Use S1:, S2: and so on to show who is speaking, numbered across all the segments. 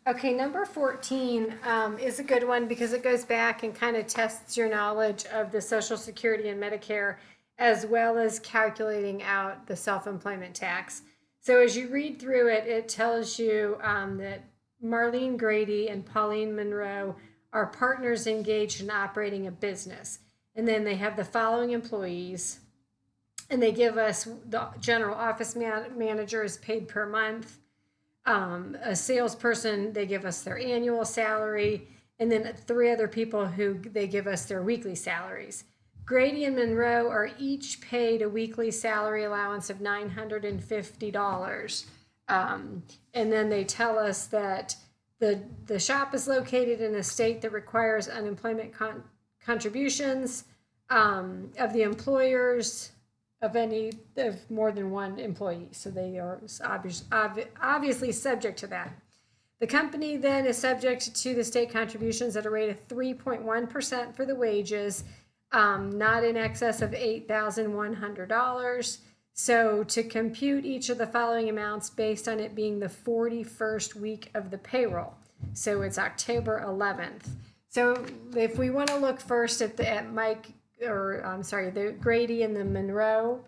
S1: Okay, number 14 is a good one because it goes back and kind of tests your knowledge of the Social Security and Medicare, as well as calculating out the self-employment tax. So as you read through it, it tells you that Marlene Grady and Pauline Monroe are partners engaged in operating a business. And then they have the following employees, and they give us the general office manager is paid per month. A salesperson, they give us their annual salary, and then three other people who they give us their weekly salaries. Grady and Monroe are each paid a weekly salary allowance of $950. And then they tell us that the shop is located in a state that requires unemployment contributions of the employers of more than one employee. So they are obviously subject to that. The company then is subject to the state contributions at a rate of 3.1% for the wages, not in excess of $8,100. So to compute each of the following amounts based on it being the 41st week of the payroll. So it's October 11th. So if we want to look first at the Grady and the Monroe,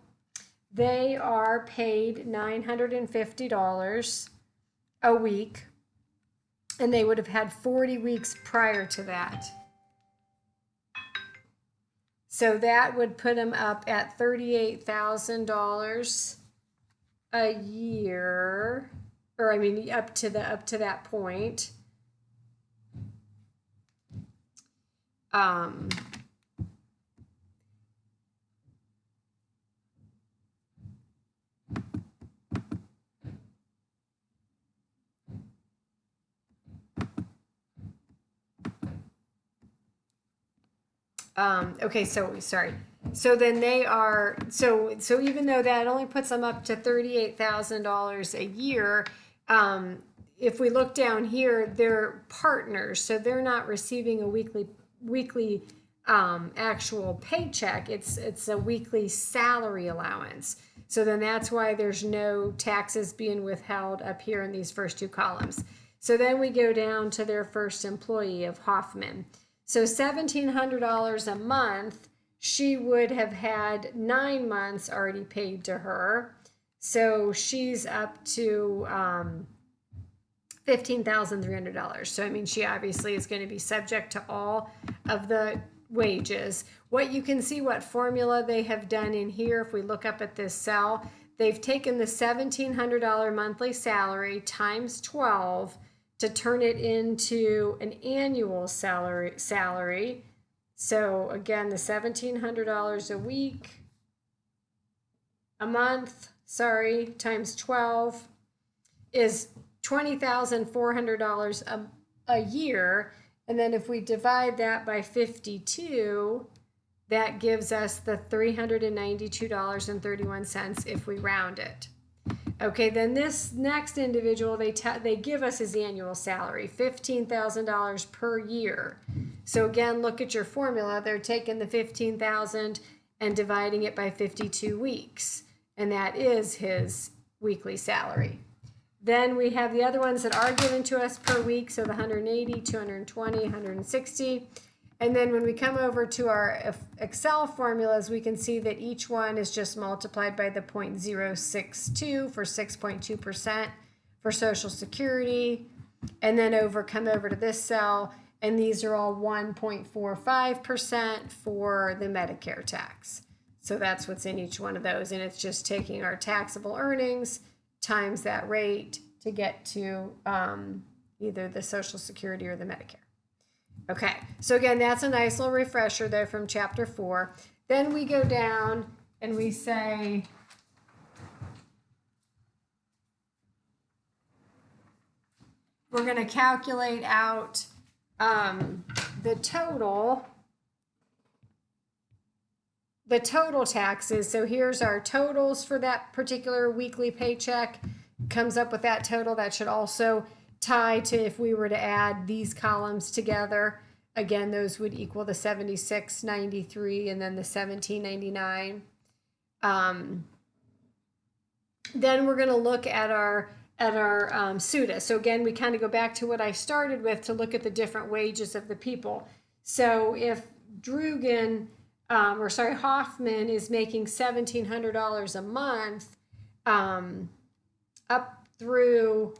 S1: they are paid $950 a week, and they would have had 40 weeks prior to that. So that would put them up at $38,000 a year, or I mean up to that point. Okay, so sorry. So then they are so even though that only puts them up to $38,000 a year, if we look down here, they're partners, so they're not receiving a weekly actual paycheck. It's a weekly salary allowance. So then that's why there's no taxes being withheld up here in these first two columns. So then we go down to their first employee of Hoffman. So $1,700 a month, she would have had 9 months already paid to her. So she's up to $15,300. So I mean, she obviously is going to be subject to all of the wages. What you can see what formula they have done in here, if we look up at this cell, they've taken the $1,700 monthly salary times 12 to turn it into an annual salary. So again, the $1,700 a week, times 12 is $20,400 a year. And then if we divide that by 52, that gives us the $392.31 if we round it. Okay, then this next individual, they give us his annual salary, $15,000 per year. So again, look at your formula. They're taking the $15,000 and dividing it by 52 weeks, and that is his weekly salary. Then we have the other ones that are given to us per week, so the 180, 220, 160. And then when we come over to our Excel formulas, we can see that each one is just multiplied by the 0.062 for 6.2% for Social Security. And then come over to this cell, and these are all 1.45% for the Medicare tax. So that's what's in each one of those. And it's just taking our taxable earnings times that rate to get to either the Social Security or the Medicare. Okay, so again, that's a nice little refresher there from chapter 4. Then we go down and we say, we're going to calculate out the total taxes. So here's our totals for that particular weekly paycheck. Comes up with that total. That should also tie to if we were to add these columns together. Again, those would equal the 76.93 and then the 17.99. Then we're going to look at our SUTA. So again, we kind of go back to what I started with to look at the different wages of the people. So if Hoffman is making $1,700 a month, up through,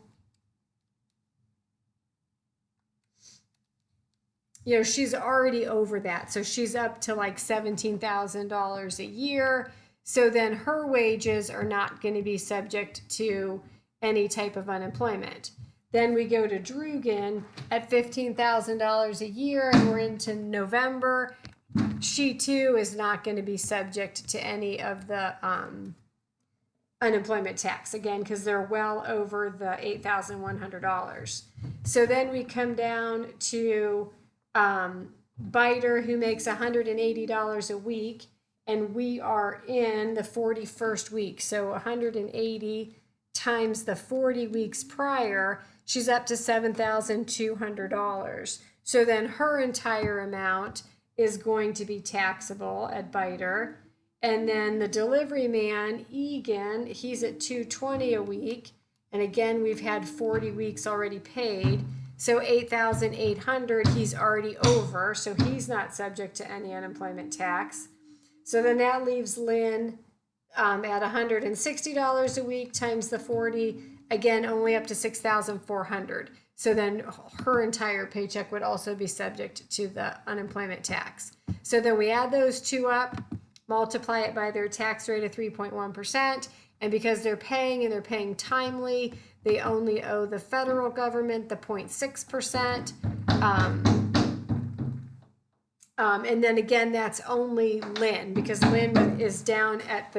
S1: she's already over that. So she's up to like $17,000 a year. So then her wages are not going to be subject to any type of unemployment. Then we go to Drugan at $15,000 a year, and we're into November. She too is not going to be subject to any of the unemployment tax, again, because they're well over the $8,100. So then we come down to Biter, who makes $180 a week, and we are in the 41st week. So 180 times the 40 weeks prior, she's up to $7,200. So then her entire amount is going to be taxable at Biter. And then the delivery man, Egan, he's at $220 a week. And again, we've had 40 weeks already paid. So $8,800, he's already over. So he's not subject to any unemployment tax. So then that leaves Lynn at $160 a week times the 40, again, only up to $6,400. So then her entire paycheck would also be subject to the unemployment tax. So then we add those two up, multiply it by their tax rate of 3.1%. And because they're paying timely, they only owe the federal government the 0.6%. And then again, that's only Lynn, because Lynn is down at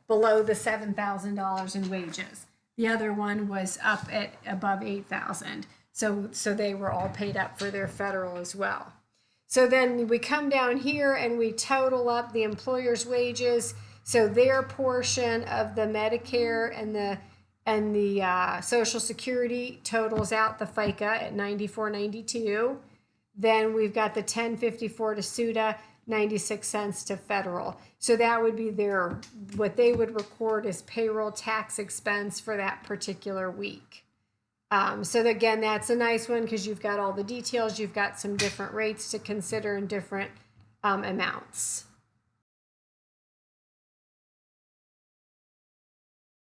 S1: below the $7,000 in wages. The other one was up at above $8,000. So they were all paid up for their federal as well. So then we come down here and we total up the employer's wages. So their portion of the Medicare and the Social Security totals out the FICA at $94.92. Then we've got the $10.54 to SUTA, 96 cents to federal. So that would be what they would record as payroll tax expense for that particular week. So again, that's a nice one because you've got all the details. You've got some different rates to consider and different amounts.